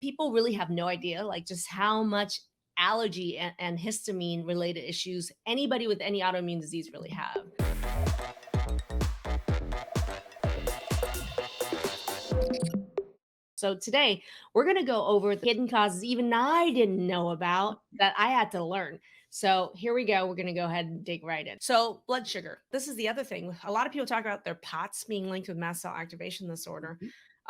people really have no idea, like, just how much allergy and histamine related issues anybody with any autoimmune disease really have. So today we're going to go over the hidden causes even I didn't know about that I had to learn. So here we go. We're going to go ahead and dig right in. So blood sugar. This is the other thing. A lot of people talk about their POTS being linked with mast cell activation disorder.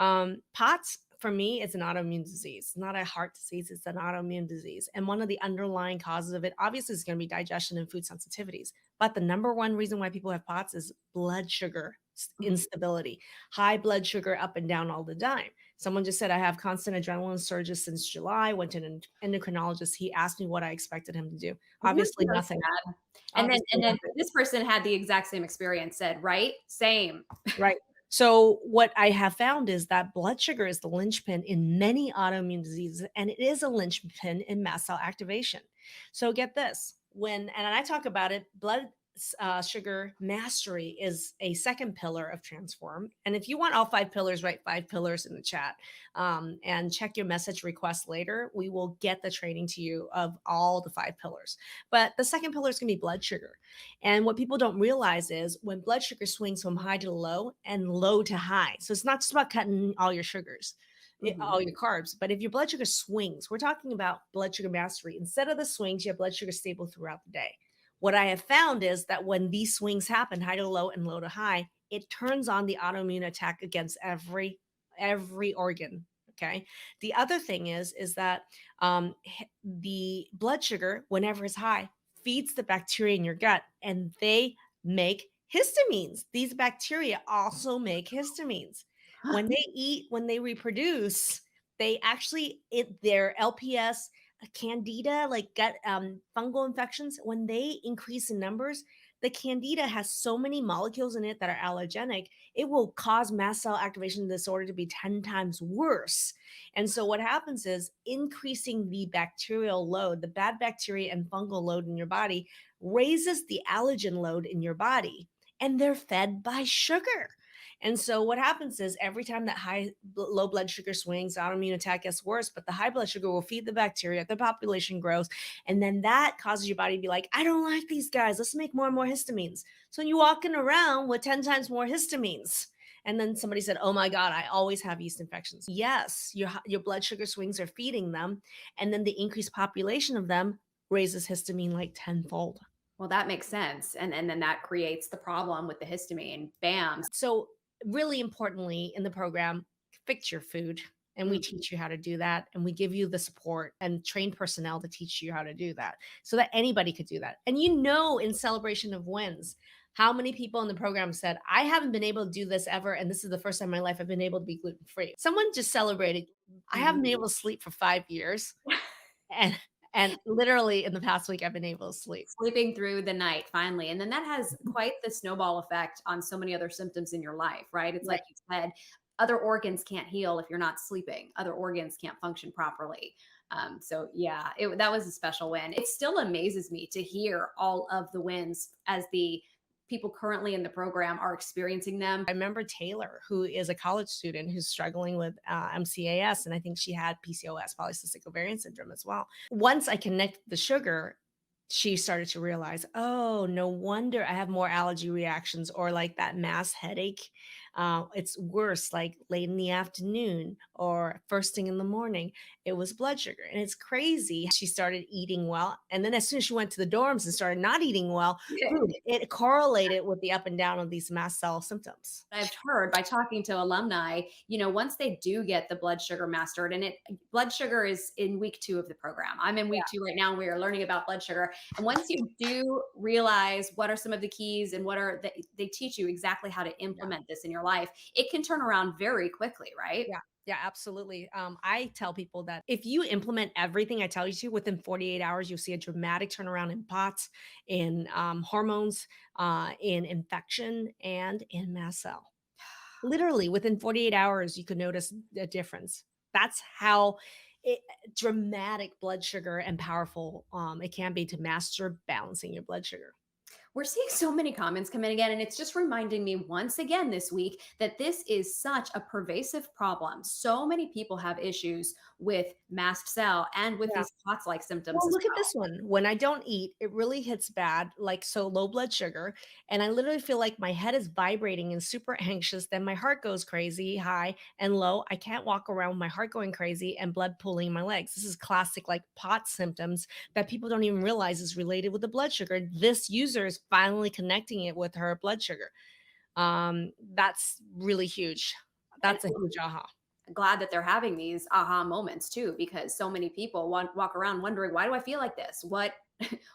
Mhm. POTS for me is an autoimmune disease, it's not a heart disease. It's an autoimmune disease. And one of the underlying causes of it obviously is going to be digestion and food sensitivities. But the number one reason why people have POTS is blood sugar Mhm. instability, high blood sugar up and down all the time. Someone just said, I have constant adrenaline surges since July. Went to an endocrinologist. He asked me what I expected him to do. Mhm. Obviously, No, nothing. sad. And Obviously, then nothing. this person had the exact same experience, said, "Right? Same." Right. So, what I have found is that blood sugar is the linchpin in many autoimmune diseases, and it is a linchpin in mast cell activation. So, get this and I talk about it, sugar mastery is a second pillar of transform. And if you want all five pillars, write five pillars in the chat, and check your message request later. We will get the training to you of all the five pillars. But the second pillar is going to be blood sugar. And what people don't realize is when blood sugar swings from high to low and low to high. So it's not just about cutting all your sugars, Mhm. all your carbs, but if your blood sugar swings, we're talking about blood sugar mastery. Instead of the swings, you have blood sugar stable throughout the day. What I have found is that when these swings happen, high to low and low to high, it turns on the autoimmune attack against every organ. Okay. The other thing is that the blood sugar, whenever it's high, feeds the bacteria in your gut and they make histamines. These bacteria also make histamines. When they eat, when they reproduce, they actually their LPS, candida, like gut fungal infections, when they increase in numbers, the candida has so many molecules in it that are allergenic, it will cause mast cell activation disorder to be 10 times worse. And so what happens is increasing the bacterial load, the bad bacteria and fungal load in your body raises the allergen load in your body, and they're fed by sugar. And so what happens is every time that low blood sugar swings, autoimmune attack gets worse, but the high blood sugar will feed the bacteria, the population grows, and then that causes your body to be like, I don't like these guys. Let's make more and more histamines. So you're walking around with 10 times more histamines. And then somebody said, "Oh my God, I always have yeast infections." Yes, your blood sugar swings are feeding them, and then the increased population of them raises histamine like tenfold. Well, that makes sense, and then that creates the problem with the histamine. Bam. So, really importantly in the program, fix your food. And we Mhm. teach you how to do that. And we give you the support and trained personnel to teach you how to do that so that anybody could do that. And in celebration of wins, how many people in the program said, I haven't been able to do this ever. And this is the first time in my life I've been able to be gluten free. Someone just celebrated, I haven't been able to sleep for 5 years. And literally in the past week, I've been able to sleep. Sleeping through the night finally, and then that has quite the snowball effect on so many other symptoms in your life, right? It's Right. like you said, other organs can't heal if you're not sleeping. Other organs can't function properly. So yeah, that was a special win. It still amazes me to hear all of the wins as the people currently in the program are experiencing them. I remember Taylor, who is a college student who's struggling with MCAS, and I think she had PCOS, polycystic ovarian syndrome, as well. Once I connected the sugar, she started to realize, oh, no wonder I have more allergy reactions or like that mass headache. It's worse like late in the afternoon or first thing in the morning. It was blood sugar. And it's crazy. She started eating well. And then as soon as she went to the dorms and started not eating well, boom, it correlated with the up and down of these mast cell symptoms. I've heard by talking to alumni, once they do get the blood sugar mastered, and blood sugar is in week 2 of the program. I'm in week 2 right now, and we are learning about blood sugar. And once you do realize what are some of the keys and they teach you exactly how to Yeah. implement this in your life, it can turn around very quickly, right? Yeah. Yeah, absolutely. I tell people that if you implement everything I tell you to within 48 hours, you'll see a dramatic turnaround in POTS, in hormones, in infection, and in mast cell. Literally within 48 hours, you could notice a difference. That's how it, dramatic blood sugar and powerful it can be to master balancing your blood sugar. We're seeing so many comments come in again, and it's just reminding me once again this week that this is such a pervasive problem. So many people have issues with mast cell and with Yeah. these POTS-like symptoms Well, as look at well. this one. When I don't eat, it really hits bad, like so low blood sugar. And I literally feel like my head is vibrating and super anxious. Then my heart goes crazy, high and low. I can't walk around with my heart going crazy and blood pooling in my legs. This is classic like pot symptoms that people don't even realize is related with the blood sugar. This user is finally connecting it with her blood sugar. That's really huge. And That's a huge aha. glad that they're having these aha moments too, because so many people walk around wondering, why do I feel like this? What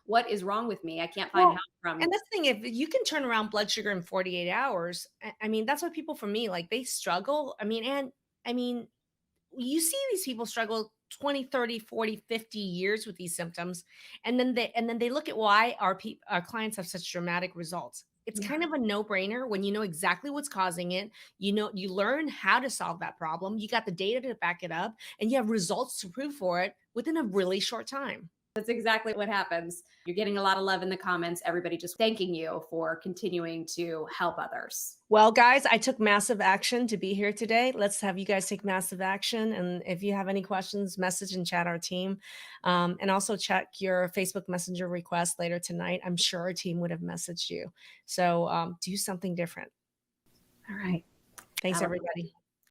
what is wrong with me? I can't find Well, help from. and that's the thing, if you can turn around blood sugar in 48 hours, I mean, that's what people for me, like they struggle. I mean, you see these people struggle 20, 30, 40, 50 years with these symptoms. And then they look at why our clients have such dramatic results. It's Yeah. kind of a no-brainer when you know exactly what's causing it. You know, you learn how to solve that problem. You got the data to back it up, and you have results to prove for it within a really short time. That's exactly what happens. You're getting a lot of love in the comments. Everybody just thanking you for continuing to help others. Well, guys, I took massive action to be here today. Let's have you guys take massive action. And if you have any questions, message and chat our team. And also check your Facebook Messenger request later tonight. I'm sure our team would have messaged you. So do something different. All right. Thanks, That'll everybody.